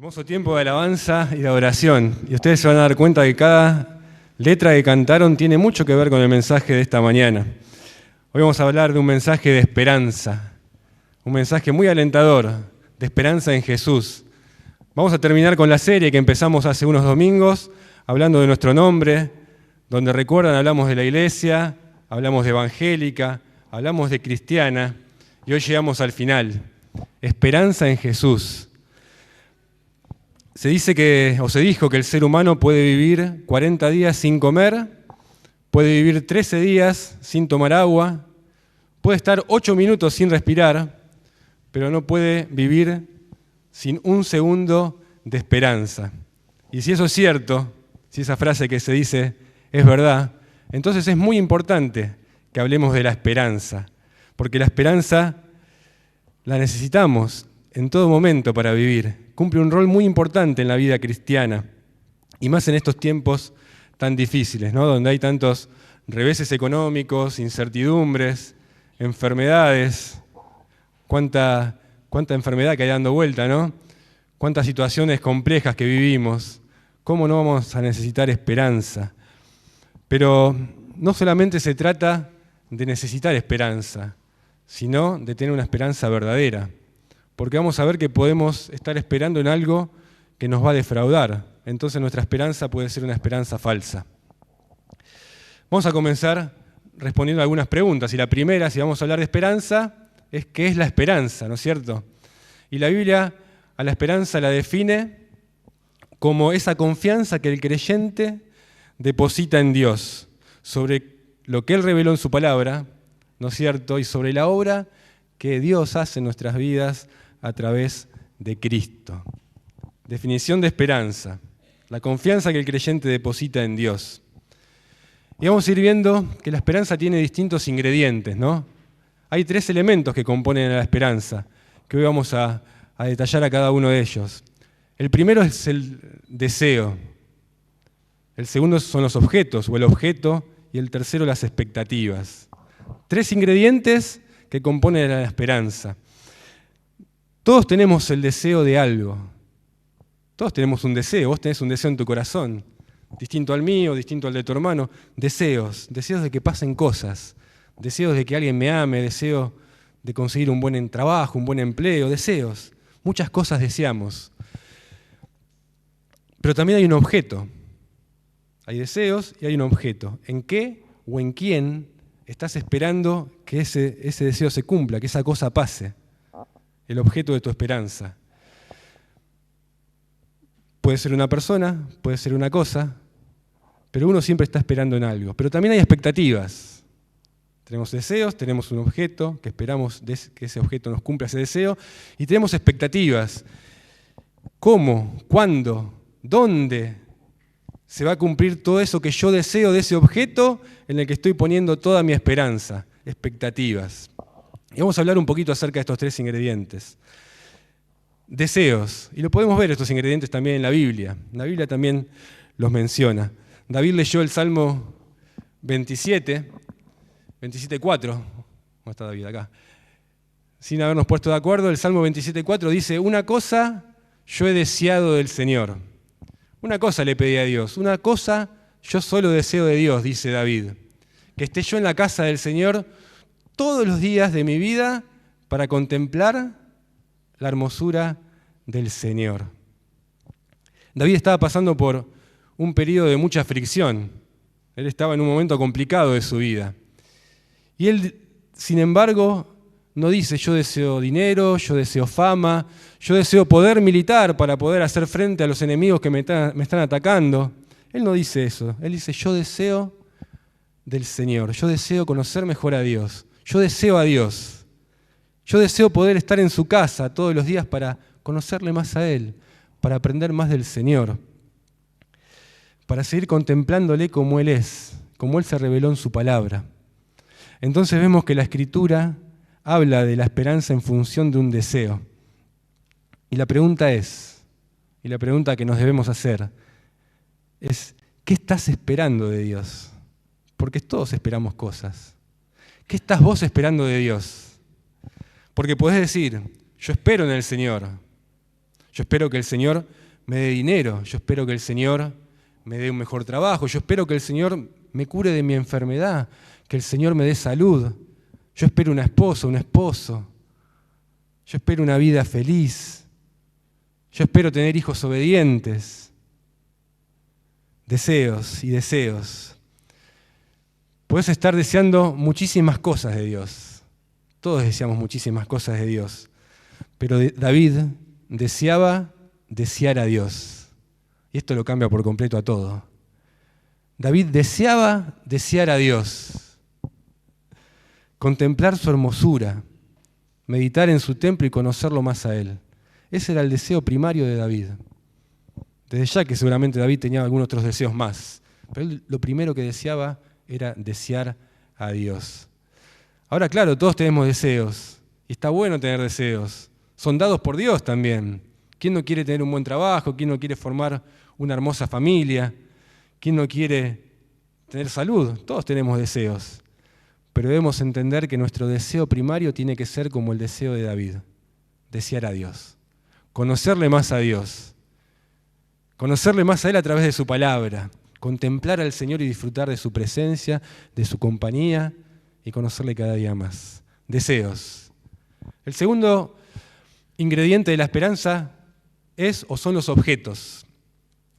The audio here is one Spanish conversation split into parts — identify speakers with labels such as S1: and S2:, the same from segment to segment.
S1: Hermoso tiempo de alabanza y de adoración. Y ustedes se van a dar cuenta que cada letra que cantaron tiene mucho que ver con el mensaje de esta mañana. Hoy vamos a hablar de un mensaje de esperanza, un mensaje muy alentador, de esperanza en Jesús. Vamos a terminar con la serie que empezamos hace unos domingos, hablando de nuestro nombre, donde recuerdan hablamos de la iglesia, hablamos de evangélica, hablamos de cristiana, y hoy llegamos al final, esperanza en Jesús. Se dijo que el ser humano puede vivir 40 días sin comer, puede vivir 13 días sin tomar agua, puede estar 8 minutos sin respirar, pero no puede vivir sin un segundo de esperanza. Y si eso es cierto, si esa frase que se dice es verdad, entonces es muy importante que hablemos de la esperanza, porque la esperanza la necesitamos en todo momento para vivir. Cumple un rol muy importante en la vida cristiana, y más en estos tiempos tan difíciles, ¿no? Donde hay tantos reveses económicos, incertidumbres, enfermedades, cuánta enfermedad que hay dando vuelta, ¿no? Cuántas situaciones complejas que vivimos. ¿Cómo no vamos a necesitar esperanza? Pero no solamente se trata de necesitar esperanza, sino de tener una esperanza verdadera. Porque vamos a ver que podemos estar esperando en algo que nos va a defraudar. Entonces nuestra esperanza puede ser una esperanza falsa. Vamos a comenzar respondiendo a algunas preguntas. Y la primera, si vamos a hablar de esperanza, es ¿qué es la esperanza? ¿No es cierto? Y la Biblia a la esperanza la define como esa confianza que el creyente deposita en Dios, sobre lo que Él reveló en su palabra, ¿no es cierto? Y sobre la obra que Dios hace en nuestras vidas a través de Cristo. Definición de esperanza, la confianza que el creyente deposita en Dios. Y vamos a ir viendo que la esperanza tiene distintos ingredientes, ¿no? Hay 3 elementos que componen a la esperanza, que hoy vamos a detallar a cada uno de ellos. El primero es el deseo, el segundo son los objetos o el objeto, y el tercero las expectativas. 3 ingredientes que componen a la esperanza. Todos tenemos el deseo de algo. Todos tenemos un deseo. Vos tenés un deseo en tu corazón, distinto al mío, distinto al de tu hermano. Deseos de que pasen cosas, deseos de que alguien me ame, deseo de conseguir un buen trabajo, un buen empleo, deseos. Muchas cosas deseamos. Pero también hay un objeto. Hay deseos y hay un objeto. ¿En qué o en quién estás esperando que ese deseo se cumpla, que esa cosa pase? El objeto de tu esperanza. Puede ser una persona, puede ser una cosa, pero uno siempre está esperando en algo. Pero también hay expectativas. Tenemos deseos, tenemos un objeto, que esperamos que ese objeto nos cumpla ese deseo, y tenemos expectativas. ¿Cómo? ¿Cuándo? ¿Dónde se va a cumplir todo eso que yo deseo de ese objeto en el que estoy poniendo toda mi esperanza? Expectativas. Y vamos a hablar un poquito acerca de estos 3 ingredientes. Deseos. Y lo podemos ver estos ingredientes también en la Biblia. La Biblia también los menciona. David leyó el Salmo 27:4. ¿Cómo está David acá? Sin habernos puesto de acuerdo, el Salmo 27:4 dice: una cosa yo he deseado del Señor. Una cosa le pedí a Dios. Una cosa yo solo deseo de Dios, dice David. Que esté yo en la casa del Señor todos los días de mi vida para contemplar la hermosura del Señor. David estaba pasando por un periodo de mucha fricción. Él estaba en un momento complicado de su vida. Y él, sin embargo, no dice: yo deseo dinero, yo deseo fama, yo deseo poder militar para poder hacer frente a los enemigos que me están atacando. Él no dice eso. Él dice: yo deseo del Señor, yo deseo conocer mejor a Dios. Yo deseo a Dios. Yo deseo poder estar en su casa todos los días para conocerle más a Él, para aprender más del Señor, para seguir contemplándole como Él es, como Él se reveló en su palabra. Entonces vemos que la Escritura habla de la esperanza en función de un deseo. Y la pregunta que nos debemos hacer es: ¿qué estás esperando de Dios? Porque todos esperamos cosas. ¿Qué estás vos esperando de Dios? Porque podés decir: yo espero en el Señor, Yo espero que el Señor me dé dinero, yo espero que el Señor me dé un mejor trabajo, yo espero que el Señor me cure de mi enfermedad, que el Señor me dé salud. Yo espero una esposa, un esposo. Yo espero una vida feliz. Yo espero tener hijos obedientes. Deseos y deseos. Puedes estar deseando muchísimas cosas de Dios. Todos deseamos muchísimas cosas de Dios. Pero David deseaba desear a Dios. Y esto lo cambia por completo a todo. David deseaba desear a Dios. Contemplar su hermosura. Meditar en su templo y conocerlo más a Él. Ese era el deseo primario de David. Desde ya que seguramente David tenía algunos otros deseos más. Pero él lo primero que deseaba era desear a Dios. Ahora, claro, todos tenemos deseos. Y está bueno tener deseos. Son dados por Dios también. ¿Quién no quiere tener un buen trabajo? ¿Quién no quiere formar una hermosa familia? ¿Quién no quiere tener salud? Todos tenemos deseos. Pero debemos entender que nuestro deseo primario tiene que ser como el deseo de David. Desear a Dios. Conocerle más a Dios. Conocerle más a Él a través de su palabra. Contemplar al Señor y disfrutar de su presencia, de su compañía y conocerle cada día más. Deseos. El segundo ingrediente de la esperanza es o son los objetos.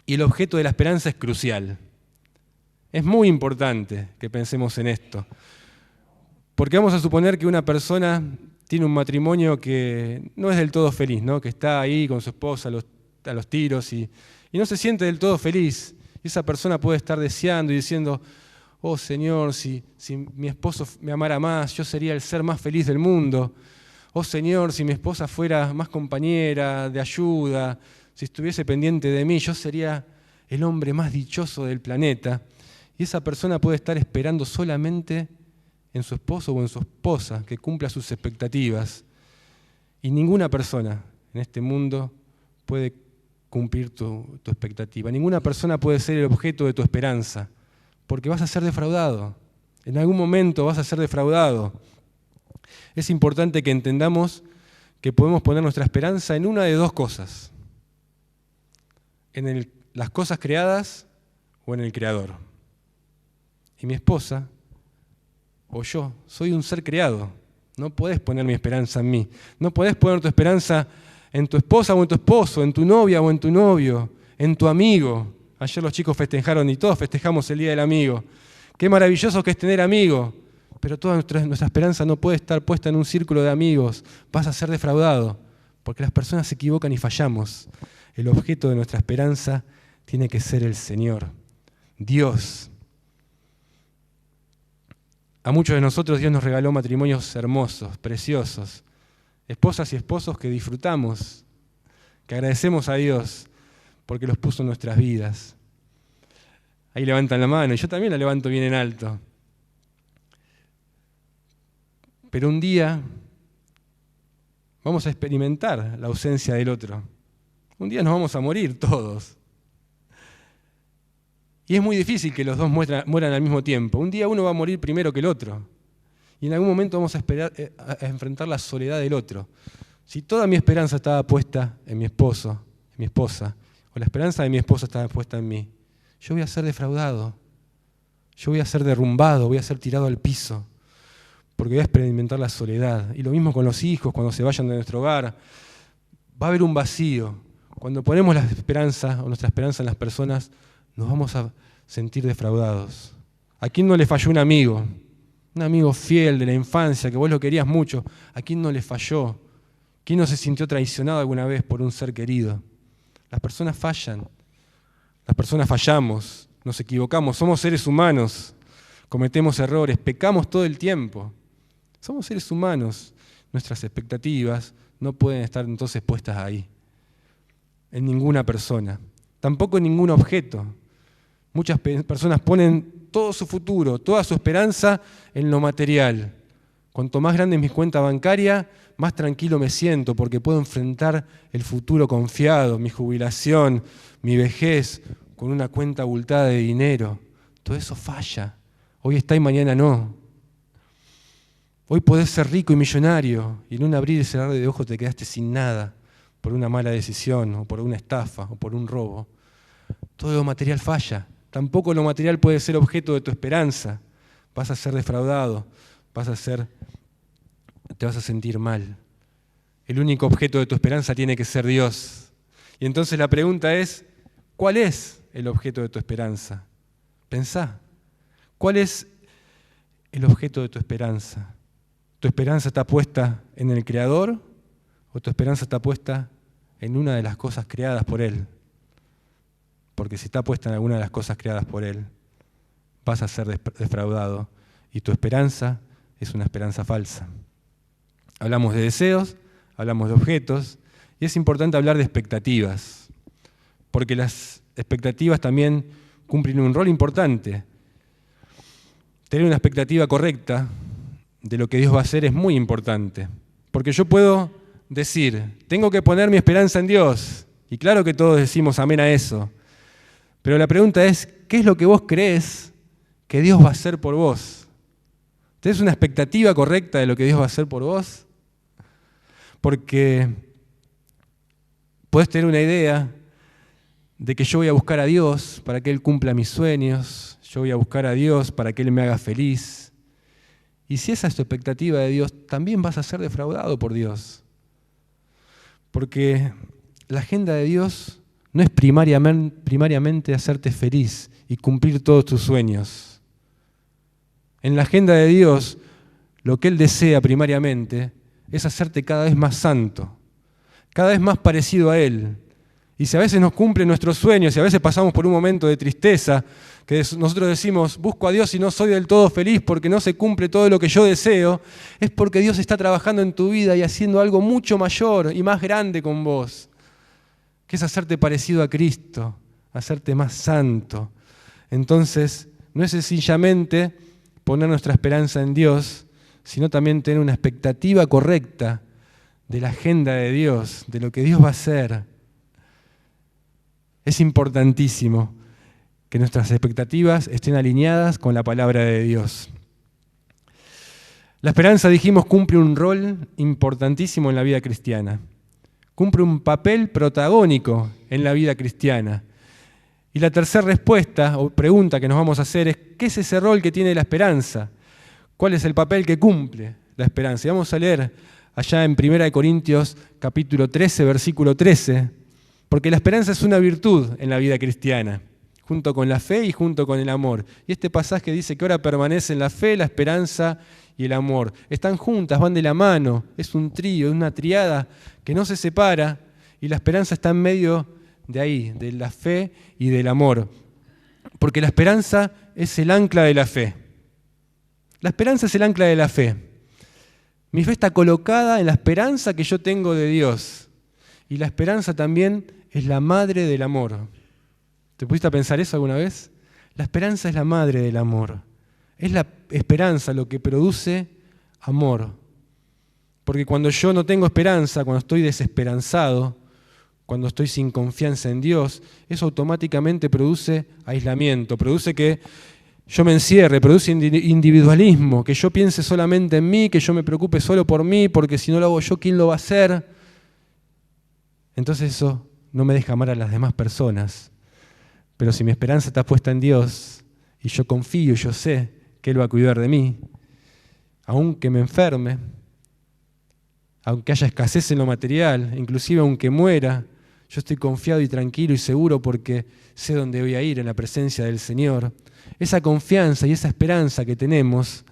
S1: Y el objeto de la esperanza es crucial. Es muy importante que pensemos en esto. Porque vamos a suponer que una persona tiene un matrimonio que no es del todo feliz, ¿no? Que está ahí con su esposa a los tiros y no se siente del todo feliz. Y esa persona puede estar deseando y diciendo, oh Señor, si mi esposo me amara más, yo sería el ser más feliz del mundo. Oh Señor, si mi esposa fuera más compañera, de ayuda, si estuviese pendiente de mí, yo sería el hombre más dichoso del planeta. Y esa persona puede estar esperando solamente en su esposo o en su esposa que cumpla sus expectativas. Y ninguna persona en este mundo puede cumplir tu expectativa. Ninguna persona puede ser el objeto de tu esperanza, porque vas a ser defraudado. En algún momento vas a ser defraudado. Es importante que entendamos que podemos poner nuestra esperanza en una de dos cosas. En las cosas creadas o en el Creador. Y mi esposa o yo soy un ser creado. No podés poner mi esperanza en mí. No podés poner tu esperanza en tu esposa o en tu esposo, en tu novia o en tu novio, en tu amigo. Ayer los chicos festejaron y todos festejamos el Día del Amigo. Qué maravilloso que es tener amigos. Pero toda nuestra esperanza no puede estar puesta en un círculo de amigos. Vas a ser defraudado, porque las personas se equivocan y fallamos. El objeto de nuestra esperanza tiene que ser el Señor, Dios. A muchos de nosotros Dios nos regaló matrimonios hermosos, preciosos, esposas y esposos que disfrutamos, que agradecemos a Dios porque los puso en nuestras vidas. Ahí levantan la mano y yo también la levanto bien en alto. Pero un día vamos a experimentar la ausencia del otro. Un día nos vamos a morir todos. Y es muy difícil que los dos mueran al mismo tiempo. Un día uno va a morir primero que el otro. Y en algún momento vamos a enfrentar la soledad del otro. Si toda mi esperanza estaba puesta en mi esposo, en mi esposa, o la esperanza de mi esposa estaba puesta en mí, yo voy a ser defraudado. Yo voy a ser derrumbado, voy a ser tirado al piso. Porque voy a experimentar la soledad. Y lo mismo con los hijos, cuando se vayan de nuestro hogar. Va a haber un vacío. Cuando ponemos la esperanza o nuestra esperanza en las personas, nos vamos a sentir defraudados. ¿A quién no le falló un amigo? Un amigo fiel de la infancia, que vos lo querías mucho. ¿A quién no le falló? ¿Quién no se sintió traicionado alguna vez por un ser querido? Las personas fallan. Las personas fallamos, nos equivocamos, somos seres humanos, cometemos errores, pecamos todo el tiempo. Somos seres humanos, nuestras expectativas no pueden estar entonces puestas ahí, en ninguna persona, tampoco en ningún objeto. Muchas personas ponen todo su futuro, toda su esperanza en lo material. Cuanto más grande es mi cuenta bancaria, más tranquilo me siento porque puedo enfrentar el futuro confiado, mi jubilación, mi vejez, con una cuenta abultada de dinero. Todo eso falla. Hoy está y mañana no. Hoy podés ser rico y millonario y en un abrir y cerrar de ojos te quedaste sin nada. por una mala decisión, o por una estafa, o por un robo. Todo lo material falla. Tampoco lo material puede ser objeto de tu esperanza. Vas a ser defraudado, te vas a sentir mal. El único objeto de tu esperanza tiene que ser Dios. Y entonces la pregunta es, ¿cuál es el objeto de tu esperanza? Pensá, ¿cuál es el objeto de tu esperanza? ¿Tu esperanza está puesta en el Creador o tu esperanza está puesta en una de las cosas creadas por Él? Porque si está puesta en alguna de las cosas creadas por Él, vas a ser defraudado y tu esperanza es una esperanza falsa. Hablamos de deseos, hablamos de objetos y es importante hablar de expectativas, porque las expectativas también cumplen un rol importante. Tener una expectativa correcta de lo que Dios va a hacer es muy importante, porque yo puedo decir, tengo que poner mi esperanza en Dios, y claro que todos decimos amén a eso, pero la pregunta es, ¿qué es lo que vos crees que Dios va a hacer por vos? ¿Tenés una expectativa correcta de lo que Dios va a hacer por vos? Porque podés tener una idea de que yo voy a buscar a Dios para que Él cumpla mis sueños, yo voy a buscar a Dios para que Él me haga feliz. Y si esa es tu expectativa de Dios, también vas a ser defraudado por Dios. Porque la agenda de Dios no es primariamente hacerte feliz y cumplir todos tus sueños. En la agenda de Dios, lo que Él desea primariamente es hacerte cada vez más santo, cada vez más parecido a Él. Y si a veces nos cumplen nuestros sueños, y a veces pasamos por un momento de tristeza, que nosotros decimos, busco a Dios y no soy del todo feliz porque no se cumple todo lo que yo deseo, es porque Dios está trabajando en tu vida y haciendo algo mucho mayor y más grande con vos, que es hacerte parecido a Cristo, hacerte más santo. Entonces, no es sencillamente poner nuestra esperanza en Dios, sino también tener una expectativa correcta de la agenda de Dios, de lo que Dios va a hacer. Es importantísimo que nuestras expectativas estén alineadas con la palabra de Dios. La esperanza, dijimos, cumple un rol importantísimo en la vida cristiana. Cumple un papel protagónico en la vida cristiana. Y la tercera respuesta o pregunta que nos vamos a hacer es, ¿qué es ese rol que tiene la esperanza? ¿Cuál es el papel que cumple la esperanza? Y vamos a leer allá en 1 Corintios capítulo 13, versículo 13, porque la esperanza es una virtud en la vida cristiana, junto con la fe y junto con el amor. Y este pasaje dice que ahora permanecen la fe, la esperanza y el amor. Están juntas, van de la mano, es un trío, es una triada que no se separa y la esperanza está en medio de ahí, de la fe y del amor. Porque la esperanza es el ancla de la fe. La esperanza es el ancla de la fe. Mi fe está colocada en la esperanza que yo tengo de Dios. Y la esperanza también es la madre del amor. ¿Te pusiste a pensar eso alguna vez? La esperanza es la madre del amor. Es la esperanza lo que produce amor. Porque cuando yo no tengo esperanza, cuando estoy desesperanzado, cuando estoy sin confianza en Dios, eso automáticamente produce aislamiento, produce que yo me encierre, produce individualismo, que yo piense solamente en mí, que yo me preocupe solo por mí, porque si no lo hago yo, ¿quién lo va a hacer? Entonces eso no me deja amar a las demás personas. Pero si mi esperanza está puesta en Dios y yo confío y yo sé que Él va a cuidar de mí, aunque me enferme, aunque haya escasez en lo material, inclusive aunque muera, yo estoy confiado y tranquilo y seguro porque sé dónde voy a ir en la presencia del Señor. Esa confianza y esa esperanza que tenemos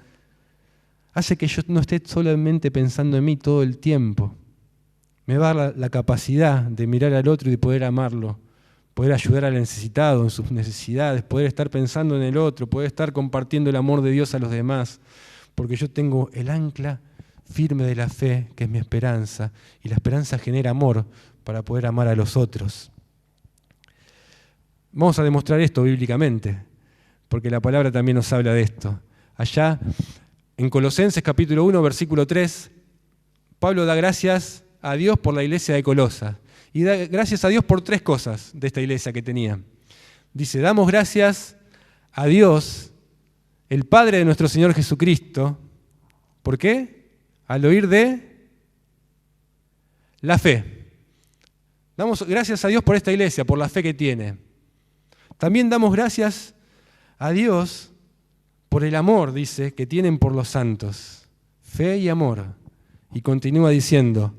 S1: hace que yo no esté solamente pensando en mí todo el tiempo. Me va a dar la capacidad de mirar al otro y de poder amarlo, poder ayudar al necesitado en sus necesidades, poder estar pensando en el otro, poder estar compartiendo el amor de Dios a los demás, porque yo tengo el ancla firme de la fe, que es mi esperanza, y la esperanza genera amor para poder amar a los otros. Vamos a demostrar esto bíblicamente, porque la palabra también nos habla de esto. Allá en Colosenses capítulo 1, versículo 3, Pablo da gracias a Dios por la iglesia de Colosas. Y da gracias a Dios por tres cosas de esta iglesia que tenía. Dice, damos gracias a Dios, el Padre de nuestro Señor Jesucristo. ¿Por qué? Al oír de la fe. Damos gracias a Dios por esta iglesia, por la fe que tiene. También damos gracias a Dios por el amor, dice, que tienen por los santos. Fe y amor. Y continúa diciendo,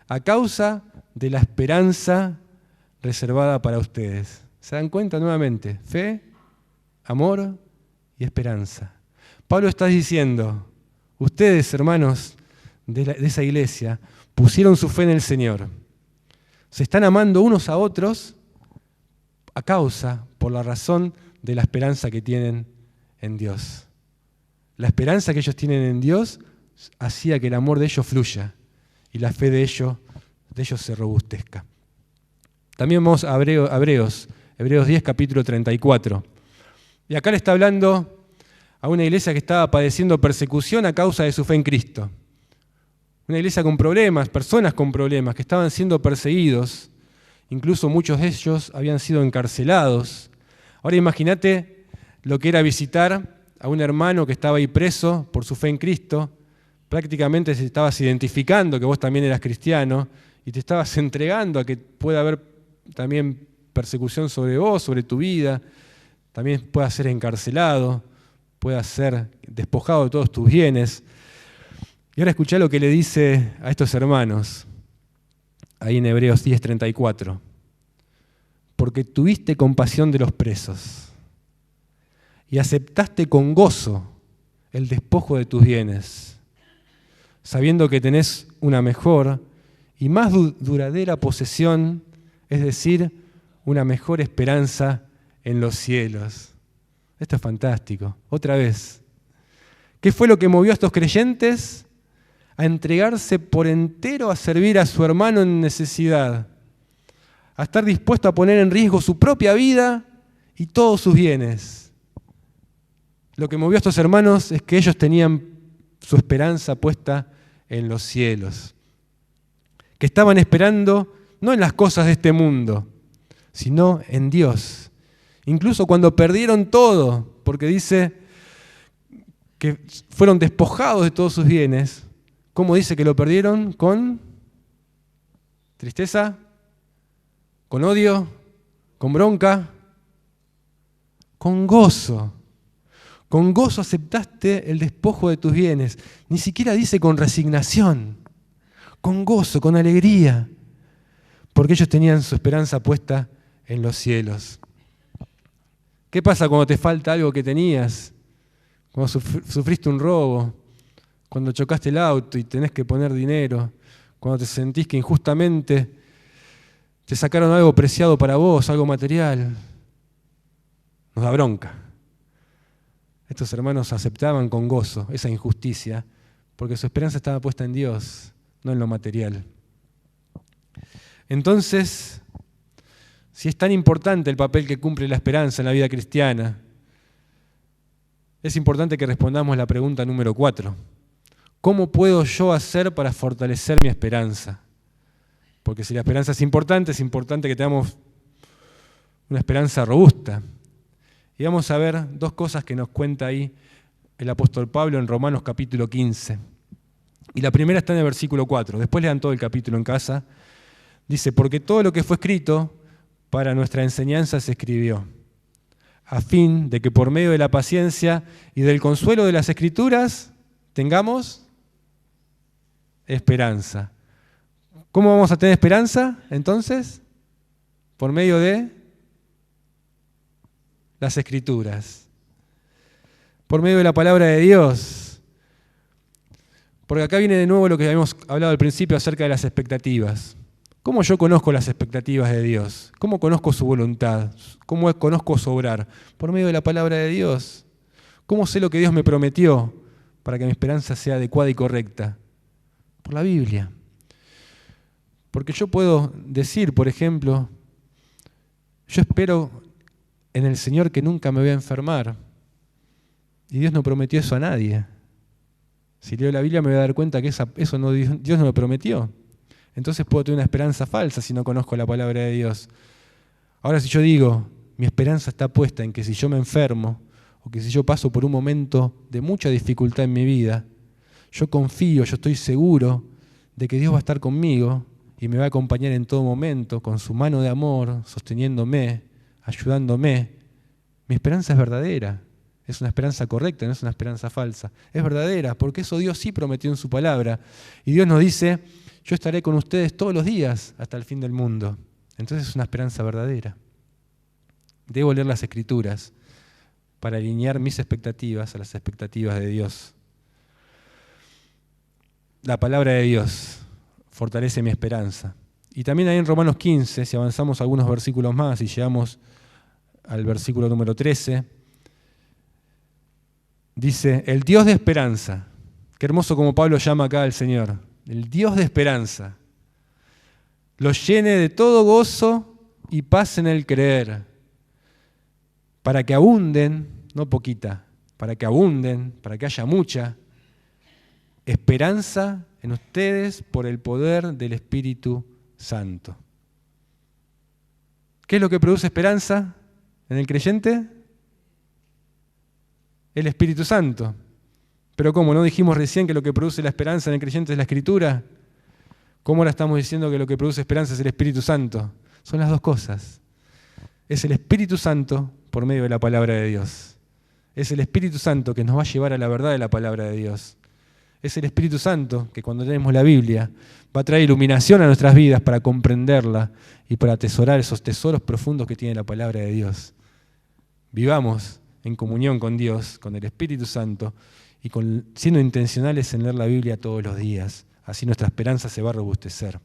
S1: a causa de la esperanza reservada para ustedes. ¿Se dan cuenta nuevamente? Fe, amor y esperanza. Pablo está diciendo, ustedes, hermanos de esa iglesia, pusieron su fe en el Señor. Se están amando unos a otros a causa, por la razón de la esperanza que tienen en Dios. La esperanza que ellos tienen en Dios hacía que el amor de ellos fluya y la fe de ellos se robustezca. También vamos a Hebreos 10, capítulo 34. Y acá le está hablando a una iglesia que estaba padeciendo persecución a causa de su fe en Cristo. Una iglesia con problemas, personas con problemas, que estaban siendo perseguidos. Incluso muchos de ellos habían sido encarcelados. Ahora imagínate lo que era visitar a un hermano que estaba ahí preso por su fe en Cristo. Prácticamente te estabas identificando que vos también eras cristiano y te estabas entregando a que pueda haber también persecución sobre vos, sobre tu vida. También puedas ser encarcelado, puedas ser despojado de todos tus bienes. Y ahora escuchá lo que le dice a estos hermanos, ahí en Hebreos 10:34. Porque tuviste compasión de los presos y aceptaste con gozo el despojo de tus bienes, sabiendo que tenés una mejor y más duradera posesión, es decir, una mejor esperanza en los cielos. Esto es fantástico. Otra vez, ¿qué fue lo que movió a estos creyentes a entregarse por entero a servir a su hermano en necesidad? A estar dispuesto a poner en riesgo su propia vida y todos sus bienes. Lo que movió a estos hermanos es que ellos tenían su esperanza puesta en los cielos. Que estaban esperando no en las cosas de este mundo, sino en Dios. Incluso cuando perdieron todo, porque dice que fueron despojados de todos sus bienes, ¿cómo dice que lo perdieron? ¿Con tristeza? ¿Con odio? ¿Con bronca? Con gozo. Con gozo aceptaste el despojo de tus bienes. Ni siquiera dice con resignación. Con gozo, con alegría. Porque ellos tenían su esperanza puesta en los cielos. ¿Qué pasa cuando te falta algo que tenías? Cuando sufriste un robo, cuando chocaste el auto y tenés que poner dinero, cuando te sentís que injustamente te sacaron algo preciado para vos, algo material. Nos da bronca. Estos hermanos aceptaban con gozo esa injusticia porque su esperanza estaba puesta en Dios, no en lo material. Entonces, si es tan importante el papel que cumple la esperanza en la vida cristiana, es importante que respondamos la pregunta número 4. ¿Cómo puedo yo hacer para fortalecer mi esperanza? Porque si la esperanza es importante que tengamos una esperanza robusta. Y vamos a ver dos cosas que nos cuenta ahí el apóstol Pablo en Romanos capítulo 15. Y la primera está en el versículo 4. Después lean todo el capítulo en casa. Dice, porque todo lo que fue escrito para nuestra enseñanza se escribió, a fin de que por medio de la paciencia y del consuelo de las Escrituras tengamos esperanza. ¿Cómo vamos a tener esperanza entonces? Por medio de las Escrituras. Por medio de la palabra de Dios. Porque acá viene de nuevo lo que habíamos hablado al principio acerca de las expectativas. ¿Cómo yo conozco las expectativas de Dios? ¿Cómo conozco su voluntad? ¿Cómo conozco su obrar? Por medio de la palabra de Dios. ¿Cómo sé lo que Dios me prometió para que mi esperanza sea adecuada y correcta? Por la Biblia. Porque yo puedo decir, por ejemplo, yo espero en el Señor que nunca me voy a enfermar. Y Dios no prometió eso a nadie. Si leo la Biblia me voy a dar cuenta que eso no, Dios no lo prometió. Entonces puedo tener una esperanza falsa si no conozco la palabra de Dios. Ahora si yo digo, mi esperanza está puesta en que si yo me enfermo, o que si yo paso por un momento de mucha dificultad en mi vida, yo confío, yo estoy seguro de que Dios va a estar conmigo y me va a acompañar en todo momento con su mano de amor, sosteniéndome, ayudándome. Mi esperanza es verdadera, es una esperanza correcta, no es una esperanza falsa. Es verdadera, porque eso Dios sí prometió en su palabra. Y Dios nos dice, yo estaré con ustedes todos los días hasta el fin del mundo. Entonces es una esperanza verdadera. Debo leer las Escrituras para alinear mis expectativas a las expectativas de Dios. La palabra de Dios fortalece mi esperanza. Y también ahí en Romanos 15, si avanzamos algunos versículos más y llegamos al versículo número 13, dice, el Dios de esperanza, qué hermoso como Pablo llama acá al Señor, el Dios de esperanza, los llene de todo gozo y paz en el creer, para que abunden, no poquita, para que abunden, para que haya mucha esperanza en ustedes por el poder del Espíritu Santo. ¿Qué es lo que produce esperanza en el creyente? El Espíritu Santo. Pero ¿cómo? ¿No dijimos recién que lo que produce la esperanza en el creyente es la Escritura? ¿Cómo ahora estamos diciendo que lo que produce esperanza es el Espíritu Santo? Son las dos cosas. Es el Espíritu Santo por medio de la palabra de Dios. Es el Espíritu Santo que nos va a llevar a la verdad de la palabra de Dios. Es el Espíritu Santo que cuando leemos la Biblia va a traer iluminación a nuestras vidas para comprenderla y para atesorar esos tesoros profundos que tiene la palabra de Dios. Vivamos en comunión con Dios, con el Espíritu Santo y siendo intencionales en leer la Biblia todos los días. Así nuestra esperanza se va a robustecer.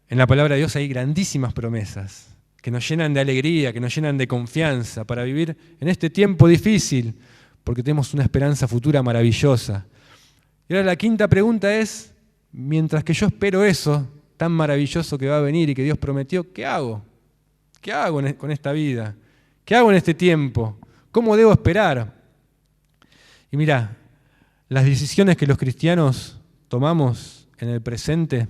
S1: En la palabra de Dios hay grandísimas promesas que nos llenan de alegría, que nos llenan de confianza para vivir en este tiempo difícil, porque tenemos una esperanza futura maravillosa. Y ahora la quinta pregunta es, mientras que yo espero eso tan maravilloso que va a venir y que Dios prometió, ¿qué hago? ¿Qué hago con esta vida? ¿Qué hago en este tiempo? ¿Cómo debo esperar? Y mirá, las decisiones que los cristianos tomamos en el presente,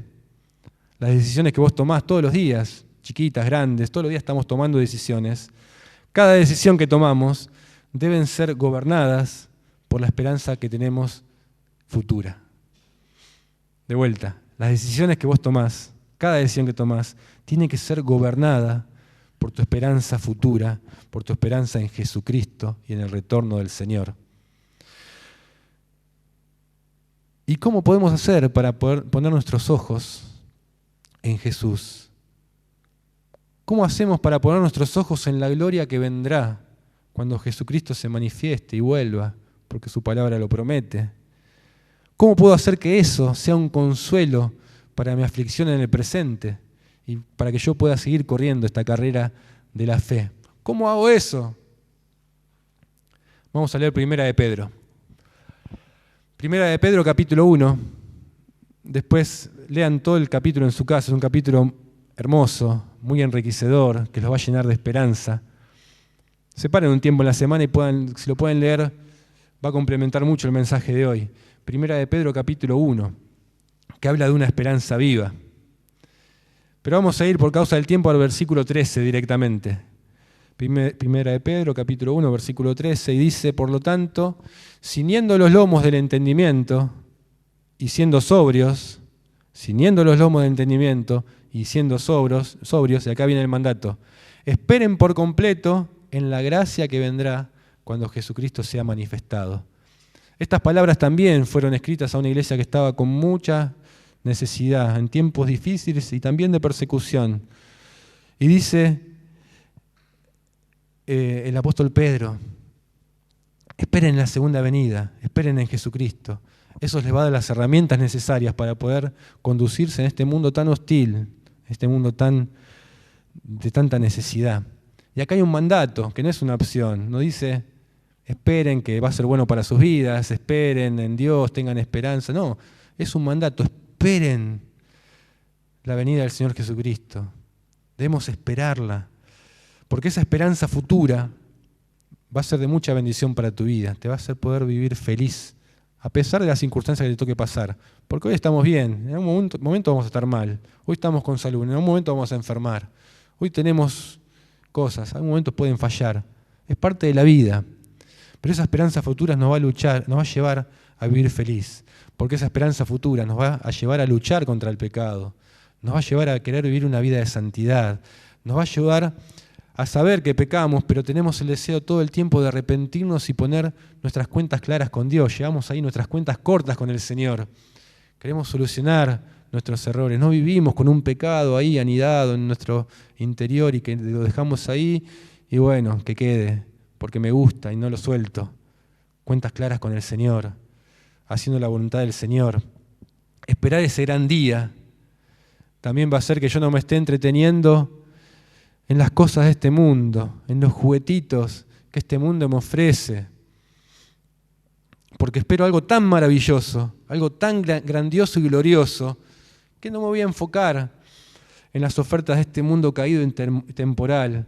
S1: las decisiones que vos tomás todos los días, chiquitas, grandes, todos los días estamos tomando decisiones. Cada decisión que tomamos deben ser gobernadas por la esperanza que tenemos futura. De vuelta, las decisiones que vos tomás, cada decisión que tomás, tiene que ser gobernada por tu esperanza futura, por tu esperanza en Jesucristo y en el retorno del Señor. ¿Y cómo podemos hacer para poder poner nuestros ojos en Jesús? ¿Cómo hacemos para poner nuestros ojos en la gloria que vendrá cuando Jesucristo se manifieste y vuelva, porque su palabra lo promete? ¿Cómo puedo hacer que eso sea un consuelo para mi aflicción en el presente y para que yo pueda seguir corriendo esta carrera de la fe? ¿Cómo hago eso? Vamos a leer Primera de Pedro. Primera de Pedro, capítulo 1. Después lean todo el capítulo en su casa. Es un capítulo hermoso, muy enriquecedor, que los va a llenar de esperanza. Separen un tiempo en la semana y si lo pueden leer, va a complementar mucho el mensaje de hoy. Primera de Pedro, capítulo 1, que habla de una esperanza viva. Pero vamos a ir por causa del tiempo al versículo 13 directamente. Primera de Pedro, capítulo 1, versículo 13, y dice, por lo tanto, ciñendo los lomos del entendimiento y siendo sobrios, ciñendo los lomos del entendimiento y siendo sobrios, y acá viene el mandato, esperen por completo en la gracia que vendrá cuando Jesucristo sea manifestado. Estas palabras también fueron escritas a una iglesia que estaba con mucha necesidad, en tiempos difíciles y también de persecución. Y dice el apóstol Pedro, esperen en la segunda venida, esperen en Jesucristo. Eso les va a dar las herramientas necesarias para poder conducirse en este mundo tan hostil, en este mundo de tanta necesidad. Y acá hay un mandato, que no es una opción, no dice esperen que va a ser bueno para sus vidas, esperen en Dios, tengan esperanza. No, es un mandato, esperen la venida del Señor Jesucristo. Debemos esperarla, porque esa esperanza futura va a ser de mucha bendición para tu vida, te va a hacer poder vivir feliz, a pesar de las circunstancias que te toque pasar. Porque hoy estamos bien, en algún momento vamos a estar mal, hoy estamos con salud, en algún momento vamos a enfermar, hoy tenemos cosas, en algún momento pueden fallar, es parte de la vida. Pero esa esperanza futura nos va a llevar a vivir feliz, porque esa esperanza futura nos va a llevar a luchar contra el pecado, nos va a llevar a querer vivir una vida de santidad, nos va a ayudar a saber que pecamos, pero tenemos el deseo todo el tiempo de arrepentirnos y poner nuestras cuentas claras con Dios. Llevamos ahí nuestras cuentas cortas con el Señor. Queremos solucionar nuestros errores. No vivimos con un pecado ahí anidado en nuestro interior y que lo dejamos ahí y bueno, que quede, porque me gusta y no lo suelto. Cuentas claras con el Señor, haciendo la voluntad del Señor. Esperar ese gran día también va a hacer que yo no me esté entreteniendo en las cosas de este mundo, en los juguetitos que este mundo me ofrece. Porque espero algo tan maravilloso, algo tan grandioso y glorioso, que no me voy a enfocar en las ofertas de este mundo caído y temporal,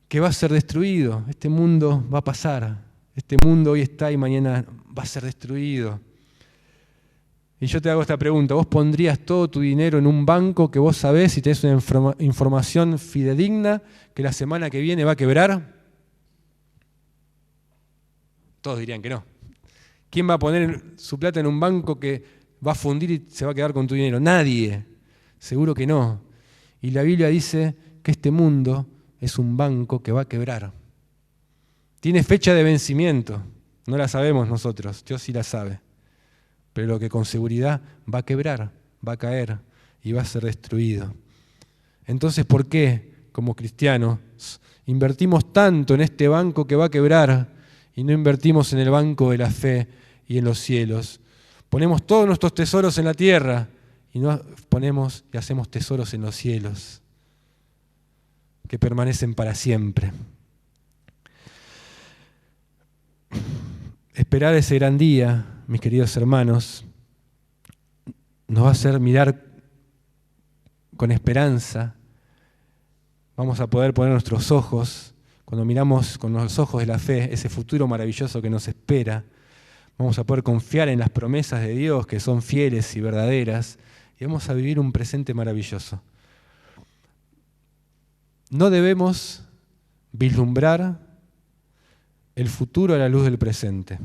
S1: que va a ser destruido. Este mundo va a pasar. Este mundo hoy está y mañana va a ser destruido. Y yo te hago esta pregunta, ¿vos pondrías todo tu dinero en un banco que vos sabés y tenés una información fidedigna que la semana que viene va a quebrar? Todos dirían que no. ¿Quién va a poner su plata en un banco que va a fundir y se va a quedar con tu dinero? Nadie. Seguro que no. Y la Biblia dice que este mundo es un banco que va a quebrar. Tiene fecha de vencimiento. No la sabemos nosotros, Dios sí la sabe. Pero lo que con seguridad va a quebrar, va a caer y va a ser destruido. Entonces, ¿por qué, como cristianos, invertimos tanto en este banco que va a quebrar y no invertimos en el banco de la fe y en los cielos? Ponemos todos nuestros tesoros en la tierra y no ponemos y hacemos tesoros en los cielos, que permanecen para siempre. Esperar ese gran día, mis queridos hermanos, nos va a hacer mirar con esperanza. Vamos a poder poner nuestros ojos, cuando miramos con los ojos de la fe, ese futuro maravilloso que nos espera. Vamos a poder confiar en las promesas de Dios, que son fieles y verdaderas, y vamos a vivir un presente maravilloso. No debemos vislumbrar el futuro a la luz del presente.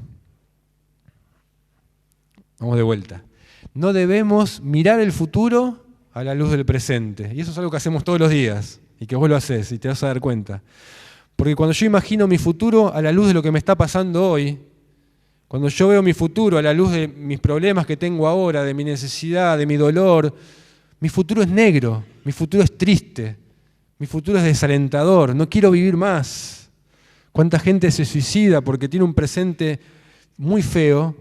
S1: Vamos de vuelta. No debemos mirar el futuro a la luz del presente. Y eso es algo que hacemos todos los días y que vos lo haces y te vas a dar cuenta. Porque cuando yo imagino mi futuro a la luz de lo que me está pasando hoy, cuando yo veo mi futuro a la luz de mis problemas que tengo ahora, de mi necesidad, de mi dolor, mi futuro es negro, mi futuro es triste, mi futuro es desalentador, no quiero vivir más. ¿Cuánta gente se suicida porque tiene un presente muy feo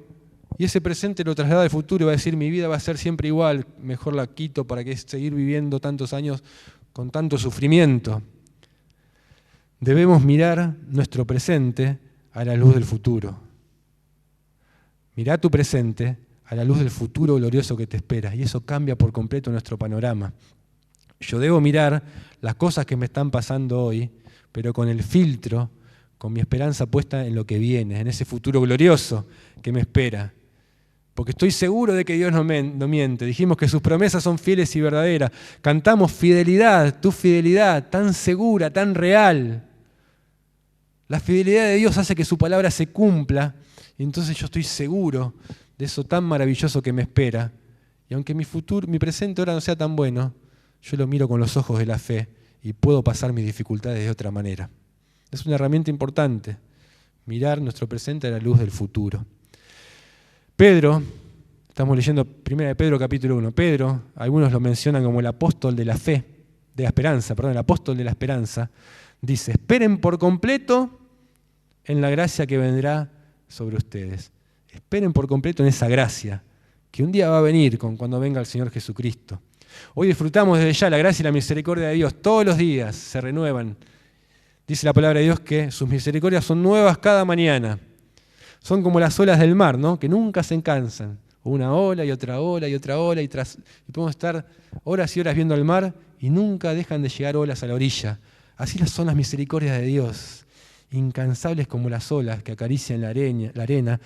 S1: y ese presente lo traslada al futuro y va a decir mi vida va a ser siempre igual, mejor la quito para que seguir viviendo tantos años con tanto sufrimiento? Debemos mirar nuestro presente a la luz del futuro. Mirá tu presente a la luz del futuro glorioso que te espera y eso cambia por completo nuestro panorama. Yo debo mirar las cosas que me están pasando hoy, pero con el filtro, con mi esperanza puesta en lo que viene, en ese futuro glorioso que me espera. Porque estoy seguro de que Dios no miente. Dijimos que sus promesas son fieles y verdaderas. Cantamos fidelidad, tu fidelidad, tan segura, tan real. La fidelidad de Dios hace que su palabra se cumpla. Y entonces yo estoy seguro de eso tan maravilloso que me espera. Y aunque mi presente ahora no sea tan bueno, yo lo miro con los ojos de la fe y puedo pasar mis dificultades de otra manera. Es una herramienta importante, mirar nuestro presente a la luz del futuro. Pedro, estamos leyendo 1 Pedro capítulo 1. Pedro, algunos lo mencionan como el apóstol de la fe, de la esperanza, perdón, el apóstol de la esperanza, dice, esperen por completo en la gracia que vendrá sobre ustedes. Esperen por completo en esa gracia, que un día va a venir cuando venga el Señor Jesucristo. Hoy disfrutamos desde ya la gracia y la misericordia de Dios, todos los días se renuevan. Dice la palabra de Dios que sus misericordias son nuevas cada mañana. Son como las olas del mar, ¿no? Que nunca se cansan. Una ola y otra ola y otra ola y podemos estar horas y horas viendo el mar y nunca dejan de llegar olas a la orilla. Así son las misericordias de Dios, incansables como las olas que acarician la arena,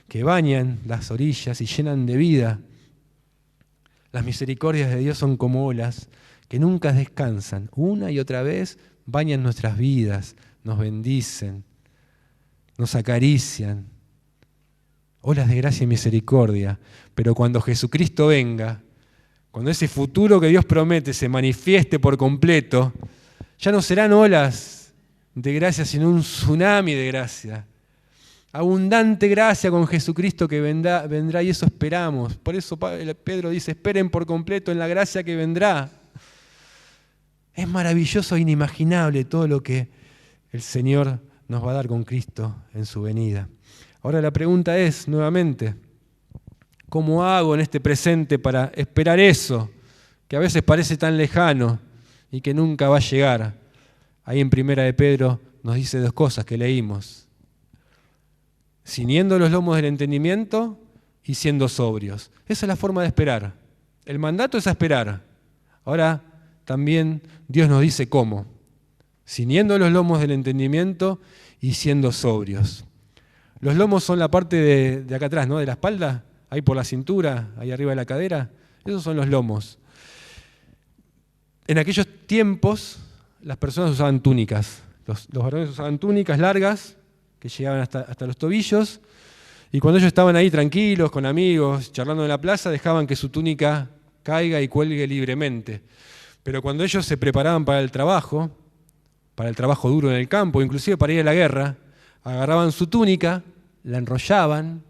S1: que bañan las orillas y llenan de vida. Las misericordias de Dios son como olas que nunca descansan. Una y otra vez bañan nuestras vidas, nos bendicen, nos acarician. olas de gracia y misericordia. Pero cuando Jesucristo venga, cuando ese futuro que Dios promete se manifieste por completo, ya no serán olas de gracia, sino un tsunami de gracia. Abundante gracia con Jesucristo que vendrá y eso esperamos. Por eso Pedro dice, esperen por completo en la gracia que vendrá. Es maravilloso e inimaginable todo lo que el Señor nos va a dar con Cristo en su venida. Ahora la pregunta es, nuevamente, ¿cómo hago en este presente para esperar eso que a veces parece tan lejano y que nunca va a llegar? Ahí en Primera de Pedro nos dice dos cosas que leímos. Ciñendo los lomos del entendimiento y siendo sobrios. Esa es la forma de esperar. El mandato es a esperar. Ahora también Dios nos dice cómo. Ciñendo los lomos del entendimiento y siendo sobrios. Los lomos son la parte de acá atrás, ¿no? De la espalda, ahí por la cintura, ahí arriba de la cadera. Esos son los lomos. En aquellos tiempos las personas usaban túnicas. Los varones usaban túnicas largas que llegaban hasta los tobillos, y cuando ellos estaban ahí tranquilos, con amigos, charlando en la plaza, dejaban que su túnica caiga y cuelgue libremente. Pero cuando ellos se preparaban para el trabajo duro en el campo, inclusive para ir a la guerra, agarraban su túnica, la enrollaban,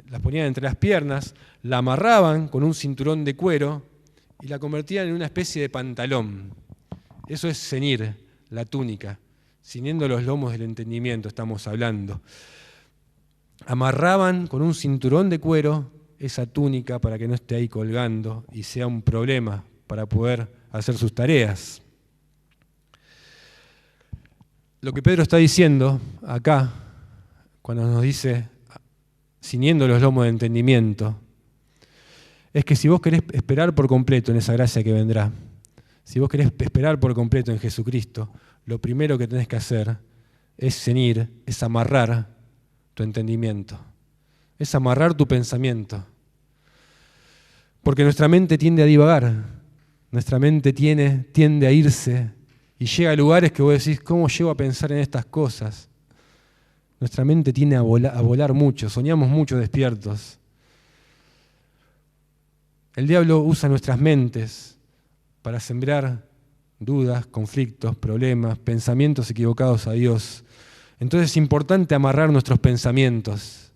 S1: la ponían entre las piernas, la amarraban con un cinturón de cuero y la convertían en una especie de pantalón. Eso es ceñir la túnica. Ciñendo los lomos del entendimiento estamos hablando. Amarraban con un cinturón de cuero esa túnica para que no esté ahí colgando y sea un problema para poder hacer sus tareas. Lo que Pedro está diciendo acá, cuando nos dice ciñendo los lomos del entendimiento, es que si vos querés esperar por completo en esa gracia que vendrá, si vos querés esperar por completo en Jesucristo, lo primero que tenés que hacer es ceñir, es amarrar tu entendimiento, es amarrar tu pensamiento. Porque nuestra mente tiende a divagar, nuestra mente tiende a irse y llega a lugares que vos decís, ¿cómo llego a pensar en estas cosas? Nuestra mente tiende a volar mucho, soñamos mucho despiertos. El diablo usa nuestras mentes para sembrar dudas, conflictos, problemas, pensamientos equivocados a Dios. Entonces es importante amarrar nuestros pensamientos.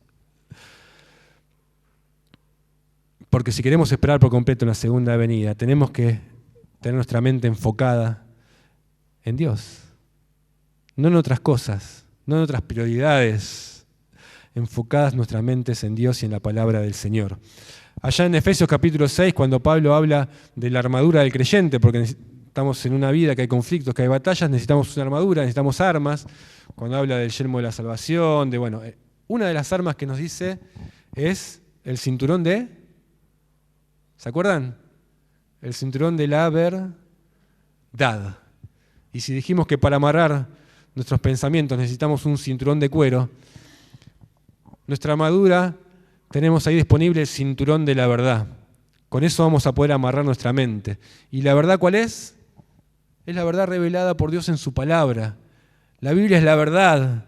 S1: Porque si queremos esperar por completo en la segunda venida, tenemos que tener nuestra mente enfocada en Dios. No en otras cosas, no en otras prioridades. Enfocadas nuestras mentes en Dios y en la palabra del Señor. Allá en Efesios capítulo 6, cuando Pablo habla de la armadura del creyente, porque estamos en una vida que hay conflictos, que hay batallas, necesitamos una armadura, necesitamos armas. Cuando habla del yelmo de la salvación, una de las armas que nos dice es el cinturón de, ¿se acuerdan? El cinturón de la verdad. Y si dijimos que para amarrar nuestros pensamientos necesitamos un cinturón de cuero, nuestra armadura tenemos ahí disponible el cinturón de la verdad. Con eso vamos a poder amarrar nuestra mente. ¿Y la verdad cuál es? Es la verdad revelada por Dios en su palabra. La Biblia es la verdad.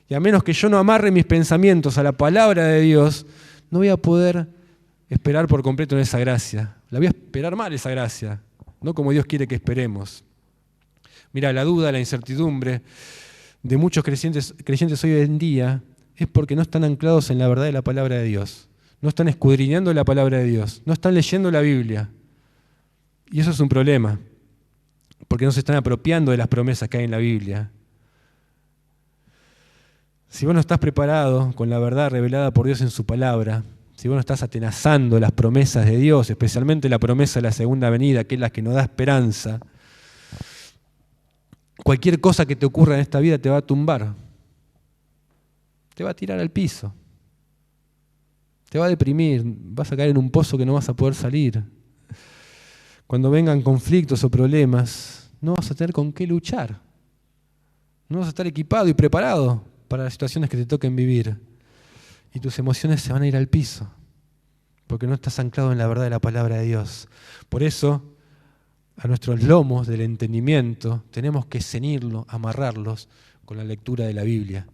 S1: Y a menos que yo no amarre mis pensamientos a la palabra de Dios, no voy a poder esperar por completo en esa gracia. La voy a esperar mal esa gracia, no como Dios quiere que esperemos. Mira, la duda, la incertidumbre de muchos creyentes hoy en día es porque no están anclados en la verdad de la palabra de Dios. No están escudriñando la palabra de Dios. No están leyendo la Biblia. Y eso es un problema, porque no se están apropiando de las promesas que hay en la Biblia. Si vos no estás preparado con la verdad revelada por Dios en su palabra, si vos no estás atenazando las promesas de Dios, especialmente la promesa de la segunda venida, que es la que nos da esperanza, cualquier cosa que te ocurra en esta vida te va a tumbar, te va a tirar al piso, te va a deprimir, vas a caer en un pozo que no vas a poder salir. Cuando vengan conflictos o problemas, no vas a tener con qué luchar, no vas a estar equipado y preparado para las situaciones que te toquen vivir. Y tus emociones se van a ir al piso, porque no estás anclado en la verdad de la palabra de Dios. Por eso, a nuestros lomos del entendimiento tenemos que ceñirlos, amarrarlos con la lectura de la Biblia.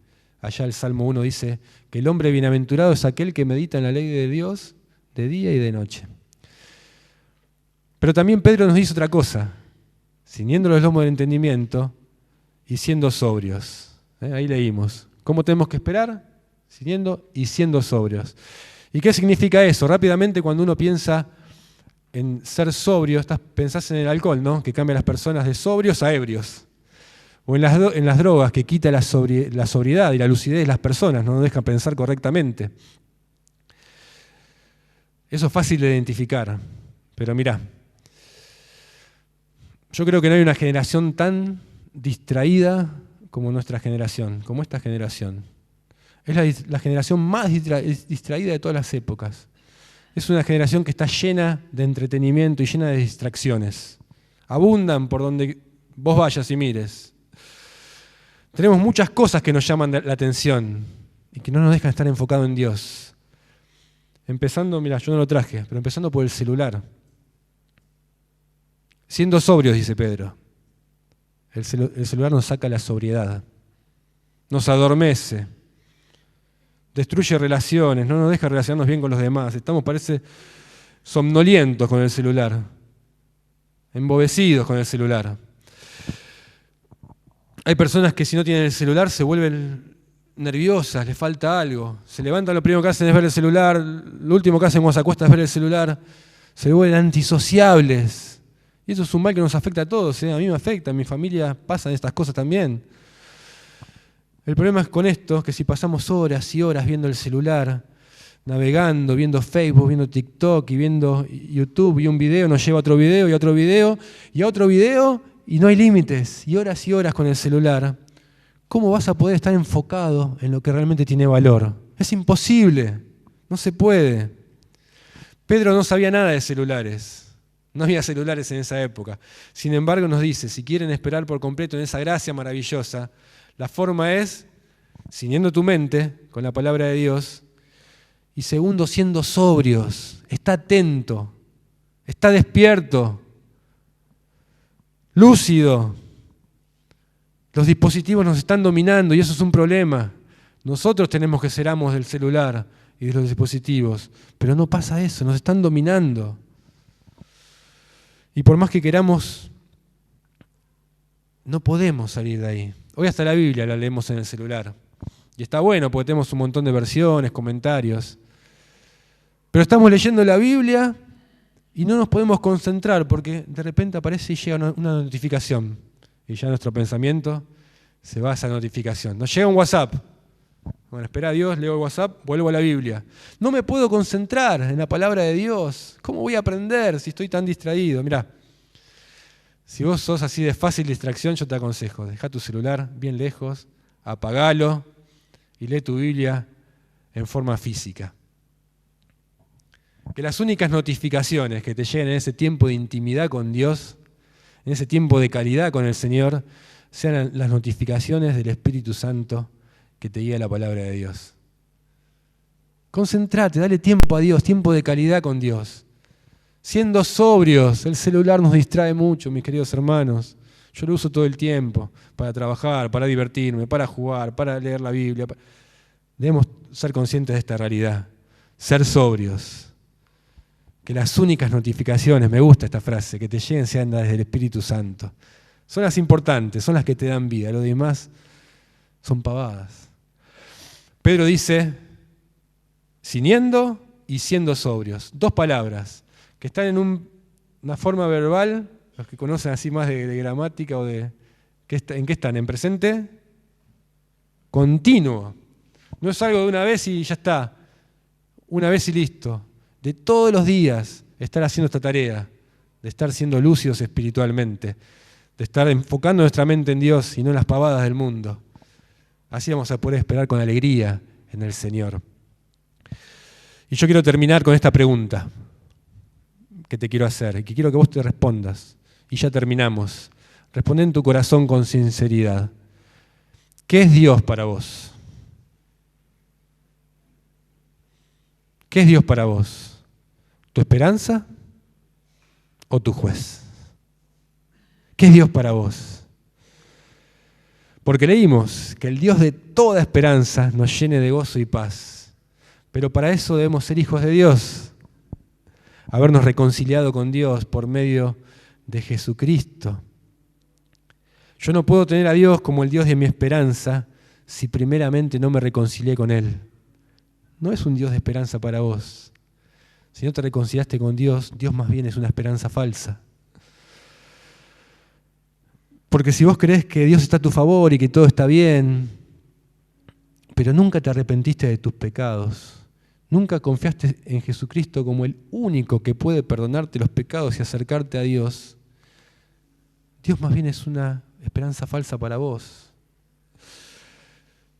S1: Allá el Salmo 1 dice que el hombre bienaventurado es aquel que medita en la ley de Dios de día y de noche. Pero también Pedro nos dice otra cosa, ciñendo los lomos del entendimiento y siendo sobrios. Ahí leímos. ¿Cómo tenemos que esperar? Ciñendo y siendo sobrios. ¿Y qué significa eso? Rápidamente, cuando uno piensa en ser sobrio, pensás en el alcohol, ¿no? Que cambia a las personas de sobrios a ebrios. O en las drogas, que quita la sobriedad y la lucidez de las personas, no nos dejan pensar correctamente. Eso es fácil de identificar, pero mirá, yo creo que no hay una generación tan distraída como nuestra generación, como esta generación. Es la generación más distraída de todas las épocas. Es una generación que está llena de entretenimiento y llena de distracciones. Abundan por donde vos vayas y mires. Tenemos muchas cosas que nos llaman la atención y que no nos dejan estar enfocados en Dios. Empezando, mira, yo no lo traje, pero empezando por el celular. Siendo sobrios, dice Pedro. El celular nos saca la sobriedad, nos adormece, destruye relaciones, no nos deja relacionarnos bien con los demás. Estamos, parece, somnolientos con el celular, embobecidos con el celular. Hay personas que si no tienen el celular se vuelven nerviosas, les falta algo. Se levantan, lo primero que hacen es ver el celular, lo último que hacen cuando se acuestan es ver el celular. Se vuelven antisociables. Y eso es un mal que nos afecta a todos. A mí me afecta, a mi familia pasan estas cosas también. El problema es con esto, que si pasamos horas y horas viendo el celular, navegando, viendo Facebook, viendo TikTok y viendo YouTube, y un video nos lleva a otro video y a otro video y a otro video, y no hay límites, y horas con el celular, ¿cómo vas a poder estar enfocado en lo que realmente tiene valor? Es imposible, no se puede. Pedro no sabía nada de celulares, no había celulares en esa época. Sin embargo nos dice, si quieren esperar por completo en esa gracia maravillosa, la forma es ciñendo tu mente con la palabra de Dios y segundo, siendo sobrios. Está atento, está despierto, lúcido. Los dispositivos nos están dominando y eso es un problema. Nosotros tenemos que ser amos del celular y de los dispositivos, pero no pasa eso, nos están dominando. Y por más que queramos, no podemos salir de ahí. Hoy hasta la Biblia la leemos en el celular. Y está bueno porque tenemos un montón de versiones, comentarios. Pero estamos leyendo la Biblia y no nos podemos concentrar porque de repente aparece y llega una notificación. Y ya nuestro pensamiento se va a esa notificación. Nos llega un WhatsApp. Bueno, espera a Dios, leo el WhatsApp, vuelvo a la Biblia. No me puedo concentrar en la palabra de Dios. ¿Cómo voy a aprender si estoy tan distraído? Mirá, si vos sos así de fácil distracción, yo te aconsejo, dejá tu celular bien lejos, apagalo y lee tu Biblia en forma física. Que las únicas notificaciones que te lleguen en ese tiempo de intimidad con Dios, en ese tiempo de calidad con el Señor, sean las notificaciones del Espíritu Santo que te guía la palabra de Dios. Concéntrate, dale tiempo a Dios, tiempo de calidad con Dios. Siendo sobrios, el celular nos distrae mucho, mis queridos hermanos. Yo lo uso todo el tiempo para trabajar, para divertirme, para jugar, para leer la Biblia. Debemos ser conscientes de esta realidad, ser sobrios. Que las únicas notificaciones, me gusta esta frase, que te lleguen sean desde el Espíritu Santo. Son las importantes, son las que te dan vida, lo demás son pavadas. Pedro dice, ciñendo y siendo sobrios. Dos palabras que están en una forma verbal, los que conocen así más de gramática o de... ¿En qué están? ¿En presente? Continuo. No es algo de una vez y ya está. Una vez y listo. De todos los días estar haciendo esta tarea, de estar siendo lúcidos espiritualmente, de estar enfocando nuestra mente en Dios y no en las pavadas del mundo. Así vamos a poder esperar con alegría en el Señor. Y yo quiero terminar con esta pregunta que te quiero hacer y que quiero que vos te respondas. Y ya terminamos. Responde en tu corazón con sinceridad. ¿Qué es Dios para vos? ¿Qué es Dios para vos? ¿Tu esperanza o tu juez? ¿Qué es Dios para vos? Porque leímos que el Dios de toda esperanza nos llene de gozo y paz. Pero para eso debemos ser hijos de Dios, habernos reconciliado con Dios por medio de Jesucristo. Yo no puedo tener a Dios como el Dios de mi esperanza si primeramente no me reconcilié con Él. No es un Dios de esperanza para vos. Si no te reconciliaste con Dios, Dios más bien es una esperanza falsa. Porque si vos creés que Dios está a tu favor y que todo está bien, pero nunca te arrepentiste de tus pecados, nunca confiaste en Jesucristo como el único que puede perdonarte los pecados y acercarte a Dios, Dios más bien es una esperanza falsa para vos.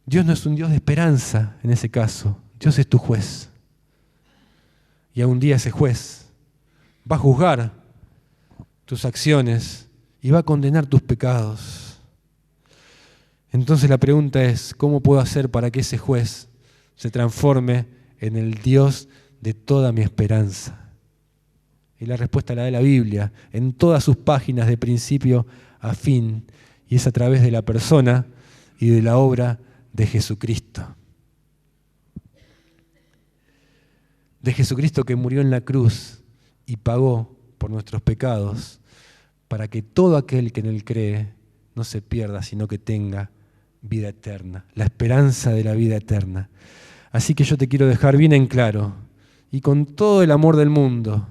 S1: Dios no es un Dios de esperanza en ese caso. Dios es tu juez. Y a un día ese juez va a juzgar tus acciones y va a condenar tus pecados. Entonces la pregunta es, ¿cómo puedo hacer para que ese juez se transforme en el Dios de toda mi esperanza? Y la respuesta la da la Biblia, en todas sus páginas de principio a fin, y es a través de la persona y de la obra de Jesucristo. De Jesucristo que murió en la cruz y pagó por nuestros pecados, para que todo aquel que en Él cree no se pierda, sino que tenga vida eterna, la esperanza de la vida eterna. Así que yo te quiero dejar bien en claro, y con todo el amor del mundo,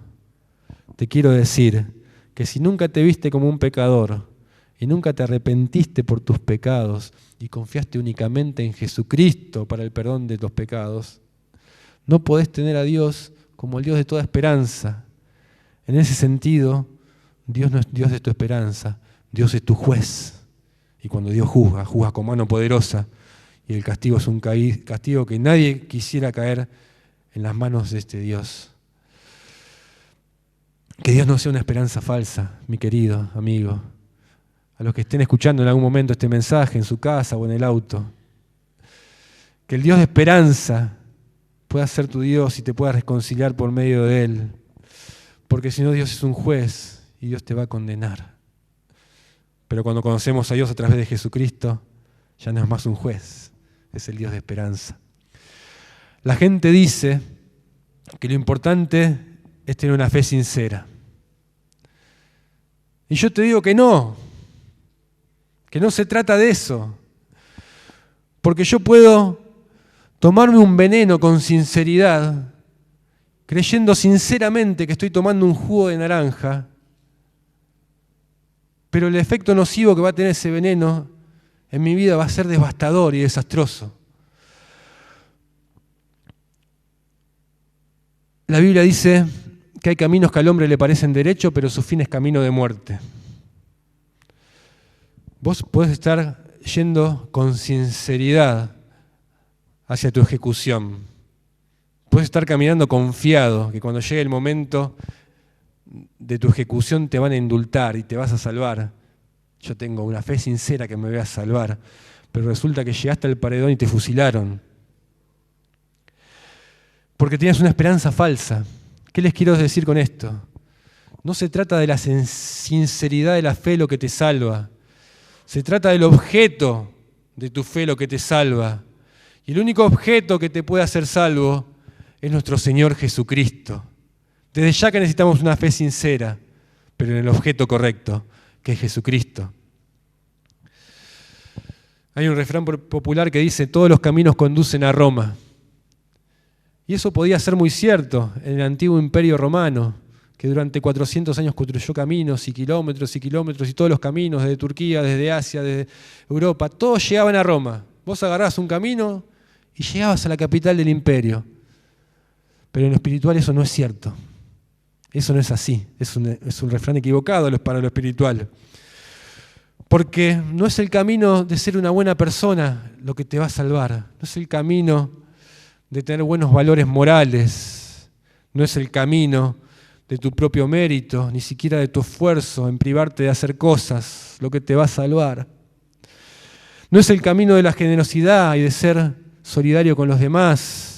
S1: te quiero decir que si nunca te viste como un pecador y nunca te arrepentiste por tus pecados y confiaste únicamente en Jesucristo para el perdón de tus pecados, no podés tener a Dios como el Dios de toda esperanza. En ese sentido, Dios no es Dios de tu esperanza, Dios es tu juez. Y cuando Dios juzga, juzga con mano poderosa, y el castigo es un castigo que nadie quisiera caer en las manos de este Dios. Que Dios no sea una esperanza falsa, mi querido amigo. A los que estén escuchando en algún momento este mensaje, en su casa o en el auto. Que el Dios de esperanza pueda ser tu Dios y te pueda reconciliar por medio de Él. Porque si no, Dios es un juez y Dios te va a condenar. Pero cuando conocemos a Dios a través de Jesucristo, ya no es más un juez, es el Dios de esperanza. La gente dice que lo importante es tener una fe sincera. Y yo te digo que no se trata de eso. Porque yo puedo tomarme un veneno con sinceridad, creyendo sinceramente que estoy tomando un jugo de naranja, pero el efecto nocivo que va a tener ese veneno en mi vida va a ser devastador y desastroso. La Biblia dice que hay caminos que al hombre le parecen derechos, pero su fin es camino de muerte. Vos podés estar yendo con sinceridad hacia tu ejecución. Puedes estar caminando confiado que cuando llegue el momento de tu ejecución te van a indultar y te vas a salvar. Yo tengo una fe sincera que me voy a salvar, pero resulta que llegaste al paredón y te fusilaron. Porque tenías una esperanza falsa. ¿Qué les quiero decir con esto? No se trata de la sinceridad de la fe lo que te salva. Se trata del objeto de tu fe lo que te salva. Y el único objeto que te puede hacer salvo es nuestro Señor Jesucristo. Desde ya que necesitamos una fe sincera, pero en el objeto correcto, que es Jesucristo. Hay un refrán popular que dice, todos los caminos conducen a Roma. Y eso podía ser muy cierto en el antiguo imperio romano, que durante 400 años construyó caminos y kilómetros, y todos los caminos desde Turquía, desde Asia, desde Europa, todos llegaban a Roma. Vos agarrabas un camino y llegabas a la capital del imperio. Pero en lo espiritual eso no es cierto. Eso no es así. Es un refrán equivocado para lo espiritual. Porque no es el camino de ser una buena persona lo que te va a salvar. No es el camino de tener buenos valores morales. No es el camino de tu propio mérito, ni siquiera de tu esfuerzo en privarte de hacer cosas, lo que te va a salvar. No es el camino de la generosidad y de ser solidario con los demás.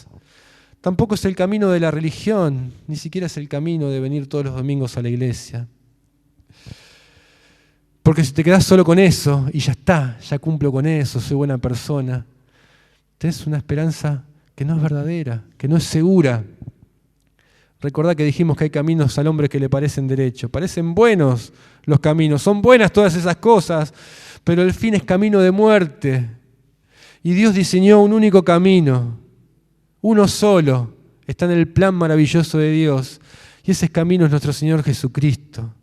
S1: Tampoco es el camino de la religión, ni siquiera es el camino de venir todos los domingos a la iglesia. Porque si te quedás solo con eso y ya está, ya cumplo con eso, soy buena persona, tenés una esperanza que no es verdadera, que no es segura. Recordá que dijimos que hay caminos al hombre que le parecen derechos, parecen buenos los caminos, son buenas todas esas cosas, pero el fin es camino de muerte. Y Dios diseñó un único camino, uno solo, está en el plan maravilloso de Dios, y ese camino es nuestro Señor Jesucristo.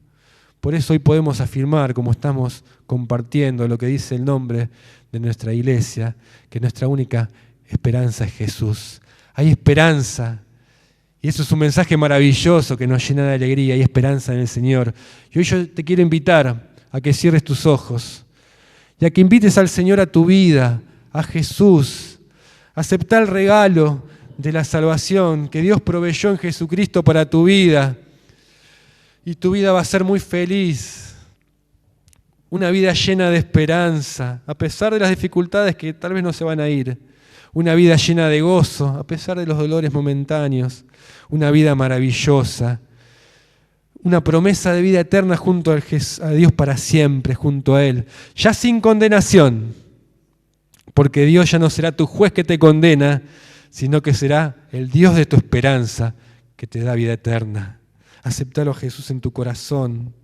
S1: Por eso hoy podemos afirmar, como estamos compartiendo lo que dice el nombre de nuestra iglesia, que nuestra única esperanza es Jesús. Hay esperanza. Y eso es un mensaje maravilloso que nos llena de alegría y esperanza en el Señor. Y hoy yo te quiero invitar a que cierres tus ojos y a que invites al Señor a tu vida, a Jesús. Aceptá el regalo de la salvación que Dios proveyó en Jesucristo para tu vida. Y tu vida va a ser muy feliz. Una vida llena de esperanza, a pesar de las dificultades que tal vez no se van a ir. Una vida llena de gozo, a pesar de los dolores momentáneos. Una vida maravillosa. Una promesa de vida eterna junto a Dios para siempre, junto a Él. Ya sin condenación, porque Dios ya no será tu juez que te condena, sino que será el Dios de tu esperanza que te da vida eterna. Aceptalo a Jesús en tu corazón,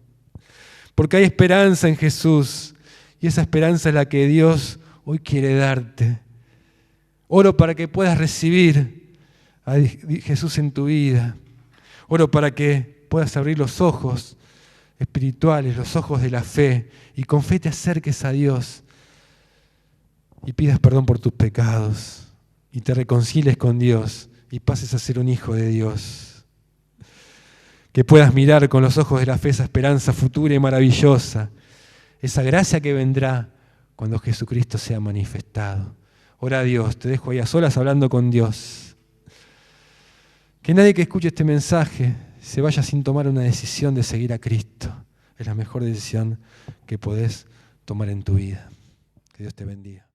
S1: porque hay esperanza en Jesús, y esa esperanza es la que Dios hoy quiere darte. Oro para que puedas recibir a Jesús en tu vida. Oro para que puedas abrir los ojos espirituales, los ojos de la fe, y con fe te acerques a Dios y pidas perdón por tus pecados, y te reconcilies con Dios y pases a ser un hijo de Dios. Que puedas mirar con los ojos de la fe esa esperanza futura y maravillosa, esa gracia que vendrá cuando Jesucristo sea manifestado. Ora a Dios, te dejo ahí a solas hablando con Dios. Que nadie que escuche este mensaje se vaya sin tomar una decisión de seguir a Cristo. Es la mejor decisión que podés tomar en tu vida. Que Dios te bendiga.